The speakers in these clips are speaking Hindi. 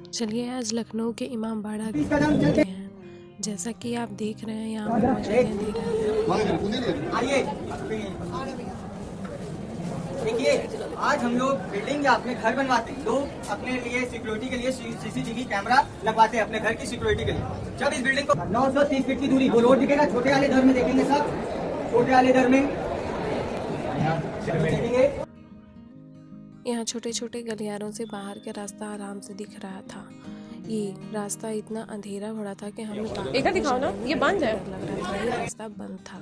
चलिए आज लखनऊ के इमाम बाड़ा घूमते हैं। जैसा कि आप देख रहे हैं यहाँ पर मस्जिदें दिख रही हैं। देखिए, आज हम लोग बिल्डिंग या अपने घर बनवाते हैं। लोग अपने लिए सिक्योरिटी के लिए सीसीटीवी कैमरा लगवाते हैं अपने घर की सिक्योरिटी के लिए। जब इस बिल्डिंग को 930 फीट की दूरी, वो रोड दिखेगा, छोटे वाले घर में देखेंगे सब, छोटे वाले घर में देखेंगे। यहाँ छोटे छोटे गलियारों से बाहर का रास्ता आराम से दिख रहा था। ये रास्ता इतना अंधेरा हो रहा था कि हमें एक दिखाओ ना, ये बंद है। लग रहा था ये रास्ता बंद था।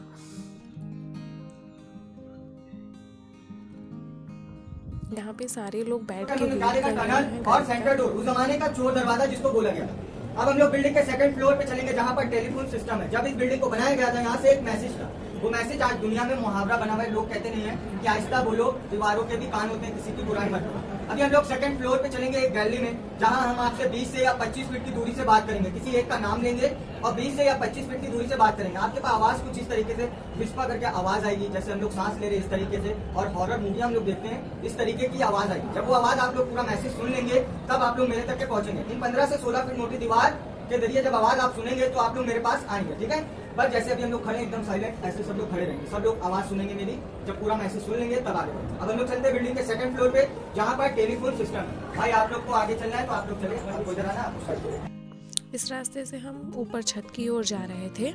यहाँ पे सारे लोग बैठ के वेट कर रहे हैं। और सेंटर डोर, उस जमाने का चोर दरवाजा जिसको बोला गया। अब हम लोग बिल्डिंग के सेकंड फ्लोर पे चलेंगे जहाँ पर टेलीफोन सिस्टम है। जब इस बिल्डिंग को बनाया गया था, यहाँ से एक मैसेज था। वो मैसेज आज दुनिया में मुहावरा बना हुआ है। लोग कहते नहीं है कि आहिस्ता बोलो, दीवारों के भी कान होते हैं, किसी की बुराई मत करो। अभी हम लोग सेकंड फ्लोर पे चलेंगे एक गैलरी में, जहां हम आपसे 20 से या 25 फीट की दूरी से बात करेंगे। किसी एक का नाम लेंगे और 20 से या 25 फीट की दूरी से बात करेंगे। आपके पास आवाज कुछ इस तरीके से विस्पर करके आवाज आएगी, जैसे हम लोग सांस ले रहे हैं इस तरीके से। और हॉरर मूवी हम लोग देखते हैं, इस तरीके की आवाज आएगी। जब वो आवाज आप लोग पूरा मैसेज सुन लेंगे, तब आप लोग मेरे तक के पहुंचेंगे। इन 15 से 16 फीट मोटी दीवार के जरिए जब आवाज आप सुनेंगे तो आप लोग मेरे पास आएंगे, ठीक है। बस जैसे अभी हम लोग खड़े एकदम साइलेंट, ऐसे सब लोग खड़े रहेंगे। सब लोग आवाज सुनेंगे मेरी, जब पूरा मैसेज सुन लेंगे तब आगे बढ़ेंगे। अब हम लोग चलते हैं बिल्डिंग के सेकंड फ्लोर पे, जहाँ पर टेलीफोन सिस्टम है। भाई आप लोग को आगे चलना है तो आप लोग चले, आपको इधर आना, आपको साइड चले। इस रास्ते से हम ऊपर छत की ओर जा रहे थे।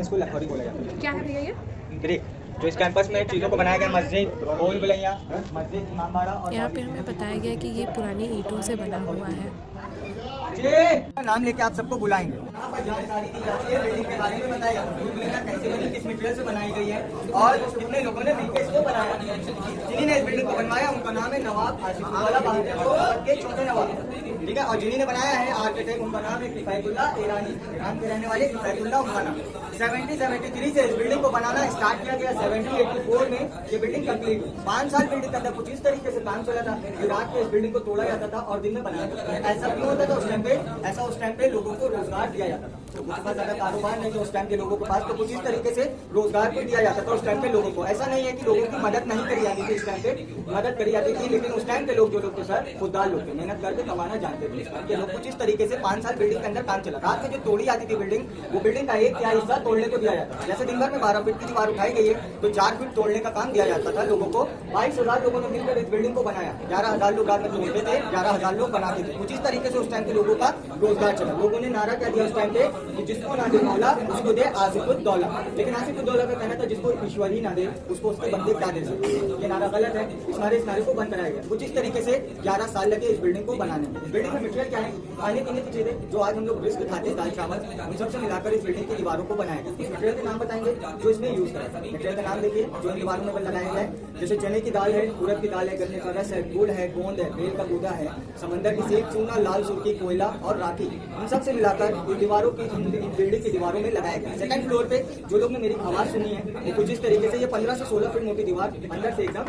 इसको लखोरी बोला जाता है। क्या है भैया ये? ब्रिक, जो इस कैंपस में चीजों को बनाया गया, मस्जिद, भूल भुलैया, मस्जिद, इमाम बाड़ा। और यहाँ पे हमें बताया गया कि ये पुरानी ईंटों से बना हुआ है। नाम लेके आप सबको बुलाएंगे। यहाँ पर जानकारी दी जाती है, बिल्डिंग के बारे में बताया भूल भुलैया कैसे बनी, किस मटेरियल से बनाई गई है और कितने लोगों ने मिलकर इसको बनाया। जिन्होंने इस बिल्डिंग को बनवाया उनका नाम है नवाब आसिफुल्लाह बहादुर के चौथे नवाब, ठीक है। और जिन्होंने बनाया है आर्किटेक्ट, उनका नाम है किफायतुल्लाह ईरानी, ईरान के रहने वाले किफायतुल्लाह उनका नाम। 1773 से इस बिल्डिंग को बनाना स्टार्ट किया गया। 1784 में ये बिल्डिंग कंप्लीट हुई। 5 साल बिल्डिंग के अंदर कुछ इस तरीके से काम चला था कि रात में इस बिल्डिंग को तोड़ा जाता था और दिन में बनाया जाता था। ऐसा क्यों होता था उस टाइम पे? ऐसा उस टाइम पे लोगों को रोजगार दिया जाता था। तो कुछ ज्यादा कारोबार नहीं था उस टाइम के लोगों के पास, तो कुछ इस तरीके से रोजगार को दिया जाता था उस टाइम पे लोगों को। ऐसा नहीं है कि लोगों की मदद नहीं करी जाती थी, इस टाइम पे मदद करी जाती थी, लेकिन उस टाइम के लोग जो लोग थे सर, खुददार लोग थे, मेहनत करके कमाना जानते थे। इस टाइम के लोग कुछ इस तरीके से 5 साल बिल्डिंग के अंदर काम चला। रात में जो तोड़ी जाती थी बिल्डिंग, वो बिल्डिंग का एक तिहाई हिस्सा तोड़ने को दिया जाता था। जैसे दिन भर में 12 फीट की दीवार उठाई गई है, तो 4 फीट तोड़ने का काम दिया जाता था लोगों को। 22,000 लोगों ने मिलकर इस बिल्डिंग को बनाया। 11,000 लोग रात में तोड़ते थे, 11,000 लोग बनाते थे। कुछ इस तरीके से उस टाइम के लोगों का रोजगार चला। लोगों ने नारा क्या दिया उस टाइम पे कि जिसको ना दे मौला उसको दे आसिफुद्दौला। लेकिन आसिफुद्दौला का कहना था जिसको ईश्वर ही ना दे उसको उसके बंदे क्या दे सकते। ये नारा गलत है। इस नारे को बंद कराया गया। कुछ इस तरीके से 11 साल लगे इस बिल्डिंग को बनाने में। इस बिल्डिंग का मटेरियल क्या है? खाने पीने की चीजें जो आज हम लोग रिस्क खाते हैं, दाल चावल, उन सबसे मिलाकर इस बिल्डिंग की दीवारों को बनाया गया। इस मटेरियल के नाम बताएंगे जो इसमें यूज करा। मटेरियल का नाम देखिए जो इन दीवारों में लगाया गया है। जैसे चने की दाल है, उड़द की दाल है, गन्ने का रस है, गुड़ है, गोंद है, बेल का गूदा है, समंदर की सेब, चूना, लाल सुर्खी, कोयला और राखी, इन सबसे मिलाकर इन दीवारों की बिल्डिंग की दीवारों में लगाया गया। सेकंड फ्लोर पे जो लोग ने मेरी आवाज सुनी है वो कुछ इस तरीके से, ये 15 से 16 फीट मोटी दीवार अंदर से एकदम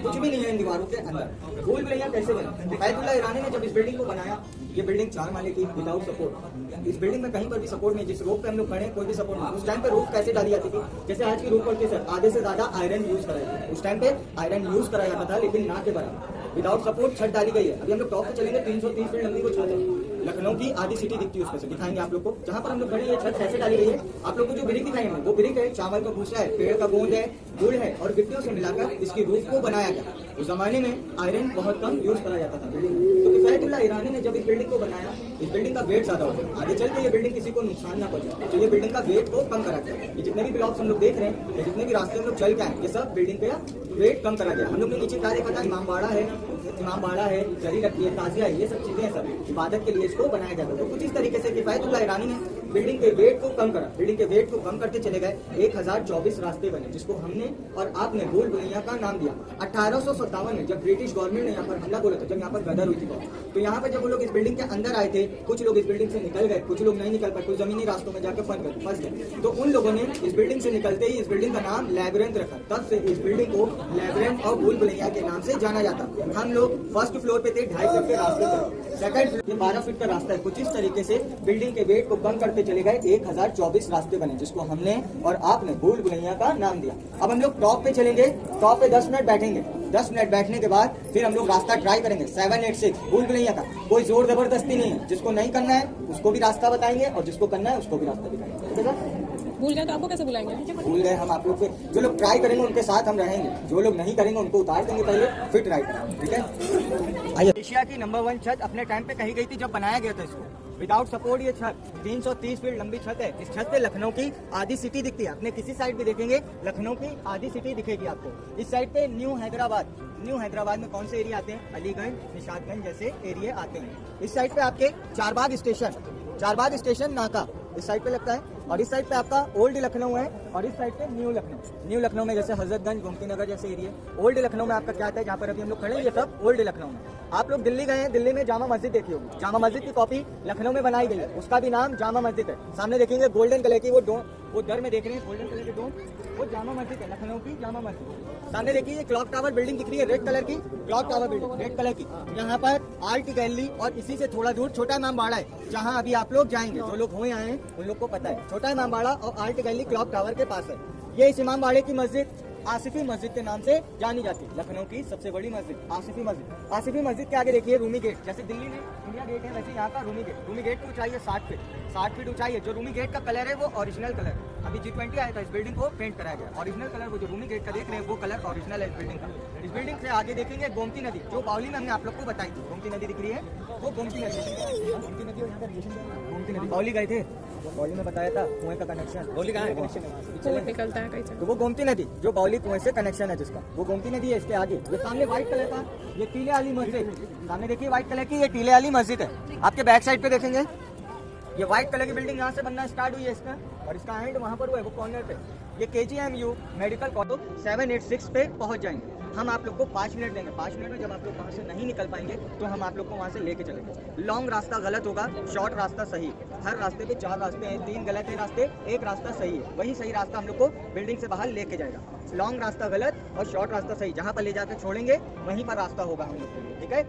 कुछ भी नहीं है इन दीवारों के अंदर। भूल भुलैया कैसे बनी? किफायतुल्लाह ईरानी ने जब इस बिल्डिंग को बनाया, ये बिल्डिंग 4 माले की विदाउट सपोर्ट। इस बिल्डिंग में कहीं पर भी सपोर्ट नहीं, जिस रोप पे हम लोग खड़े कोई भी सपोर्ट नहीं। उस टाइम पे रोप कैसे डाली जाती थी? जैसे आज की रोप पड़ती है सर, आधे से ज्यादा आयरन यूज कराया जाता है। उस टाइम पे आयरन यूज कराया जाता था, लेकिन ना के बराबर। विदाउट सपोर्ट छत डाली गई है। अभी हम लोग टॉप पे चलेंगे, 330 फीट लंबी वो छत है। लखनऊ की आधी सिटी दिखती है, उसमें से दिखाएंगे आप लोग को। जहाँ पर हम लोग खड़े हैं छत कैसे डाली गई है, आप लोग को जो ब्रिक दिखाएंगे वो ब्रिक है, चावल का भूसा है, पेड़ का गोंद है, गुड़ है और गिट्टियों से मिलाकर इसकी रूफ को बनाया गया। उस जमाने में आयरन बहुत कम यूज करा जाता था बिल्डिंग में। तो किफायतुल्लाह ईरानी ने जब इस बिल्डिंग को बनाया, इस बिल्डिंग का वेट ज्यादा हो गया। आगे चल के ये बिल्डिंग किसी को नुकसान ना पहुंचे, तो ये बिल्डिंग का वेट को कम करा गया। ये जितने भी ब्लॉक्स हम लोग देख रहे हैं, जितने भी रास्ते हम लोग चल के आए, ये सब बिल्डिंग का वेट कम करा गया। हम लोग ने नीचे क्या देखा था? इमाम बाड़ा है, जरी रखी है, ताजिया है, ये सब चीजें सब इबादत के लिए इसको बनाया गया था। तो कुछ इस तरीके से किफायतुल्लाह ईरानी ने बिल्डिंग के वेट को कम करा। बिल्डिंग के वेट को कम करते चले गए। 1024 रास्ते बने, जिसको हमने और आपने भूल भुलैया का नाम दिया। 1857 में जब ब्रिटिश गवर्नमेंट ने यहाँ पर हमला बोला था, जब यहाँ पर गदर हुई थी, तो यहाँ पर जब वो लोग इस बिल्डिंग के अंदर आए थे, कुछ लोग इस बिल्डिंग से निकल गए, कुछ लोग नहीं निकल पाए, कुछ जमीनी रास्तों में जाकर फंस गए। तो उन लोगों ने इस बिल्डिंग से निकलते ही इस बिल्डिंग का नाम लैबिरिंथ रखा। तब से इस बिल्डिंग को लैबिरिंथ और भूल भुलैया के नाम से जाना जाता। हम लोग फर्स्ट फ्लोर पे थे, 2.5 फीट के रास्ते पे। सेकंड फ्लोर 12 फीट का रास्ता है। कुछ इस तरीके से बिल्डिंग के वेट को कम करते चले गए। 1024 रास्ते बने, जिसको हमने और आपने भूल भुलैया का नाम दिया। अब हम लोग टॉप पे चलेंगे। टॉप पे 10 मिनट बैठेंगे। 10 मिनट बैठने के बाद फिर हम लोग रास्ता ट्राई करेंगे 786 भूल भुलैया का। कोई जोर जबरदस्ती नहीं है, जिसको नहीं करना है उसको भी रास्ता बताएंगे और जिसको करना है उसको भी रास्ता दिखाएंगे। ठीक है सर? भूल गए तो आपको कैसे बुलाएंगे? भूल गए हम आप लोग के, जो लोग ट्राई करेंगे उनके साथ हम रहेंगे, जो लोग नहीं करेंगे उनको उतार देंगे पहले, फिर ट्राई करेंगे। ठीक है? आइए, एशिया की नंबर 1 छत अपने टाइम पे कही गई थी जब बनाया गया था इसको। विदाउट सपोर्ट ये छत 330 फीट लंबी छत है। इस छत से लखनऊ की आधी सिटी दिखती है। अपने किसी साइड भी देखेंगे लखनऊ की आधी सिटी दिखेगी आपको। इस साइड पे न्यू हैदराबाद में कौन से एरिया आते हैं? अलीगढ़, निशातगंज जैसे एरिया आते हैं। इस साइड पे आपके चारबाग स्टेशन नाका इस साइड पे लगता है, और इस साइड पे आपका ओल्ड लखनऊ है, और इस साइड पे न्यू लखनऊ में जैसे हजरतगंज, गोमती नगर जैसे एरिया। ओल्ड लखनऊ में आपका क्या आता है, जहाँ पर अभी हम लोग खड़े हैं, ये सब ओल्ड लखनऊ में। आप लोग दिल्ली गए हैं, दिल्ली में जामा मस्जिद देखी होगी। जामा मस्जिद की कॉपी लखनऊ में बनाई गई है, उसका भी नाम जामा मस्जिद है। सामने देखेंगे गोल्डन कलर की वो दर में देख रहे हैं, गोल्डन कलर के डोम, वो जामा मस्जिद है, लखनऊ की जामा मस्जिद। सामने देखिए क्लॉक टावर बिल्डिंग दिख रही है, रेड कलर की clock tower building, red colour की। यहाँ पर आर्ट गैलरी और इसी से थोड़ा दूर छोटा इमाम बाड़ा है, जहाँ अभी आप लोग जाएंगे। जो लोग हुए आए हैं उन लोग को पता है, छोटा इमाम बाड़ा और आर्ट गैलरी क्लॉक टावर के पास है। ये इस इमाम बाड़े की मस्जिद आसिफी मस्जिद के नाम से जानी जाती है। लखनऊ की सबसे बड़ी मस्जिद आसिफी मस्जिद। आसिफी मस्जिद के आगे देखिए रूमी गेट, जैसे दिल्ली में इंडिया गेट है वैसे यहाँ का रूमी गेट की ऊंचाई है 60 फीट ऊंचाई है। जो रूमी गेट का कलर है वो ओरिजिनल कलर, अभी G20 आया था, इस बिल्डिंग को पेंट कराया गया। ओरिजिनल कलर वो जो रूमी गेट का देख रहे हैं वो कलर ओरिजिनल है इस बिल्डिंग का। इस बिल्डिंग से आगे देखेंगे गोमती नदी, जो बावली में हमने आप लोग को बताई थी। गोमती नदी दिख रही है, वो गोमती नदी बावली गए थे, बावली में बताया था कुएं का कनेक्शन। बावली कहाँ है? कनेक्शन निकलता है कहीं? तो वो गोमती नदी जो बावली कुएं से कनेक्शन है जिसका, वो गोमती नदी है। इसके आगे ये सामने व्हाइट कलर का ये टीले वाली मस्जिद, सामने देखिए व्हाइट कलर की ये टीले वाली मस्जिद है। आपके बैक साइड पे देखेंगे ये व्हाइट कलर की बिल्डिंग यहाँ से बनना स्टार्ट हुई है इसका, और इसका एंड वहाँ पर हुआ है वो कॉर्नर पे। ये KGMU मेडिकल कॉलेज 786 पे पहुँच जाएंगे। हम आप लोग को 5 मिनट देंगे। 5 मिनट में जब आप लोग वहाँ से नहीं निकल पाएंगे तो हम आप लोग को वहाँ से लेके चलेंगे। लॉन्ग रास्ता गलत होगा, शॉर्ट रास्ता सही। हर रास्ते पे 4 रास्ते हैं, 3 गलत है रास्ते, 1 रास्ता सही है। वही सही रास्ता हम लोग को बिल्डिंग से बाहर लेके जाएगा। लॉन्ग रास्ता गलत और शॉर्ट रास्ता सही, जहाँ पर ले जाकर छोड़ेंगे वहीं पर रास्ता होगा हम लोग के लिए। ठीक है?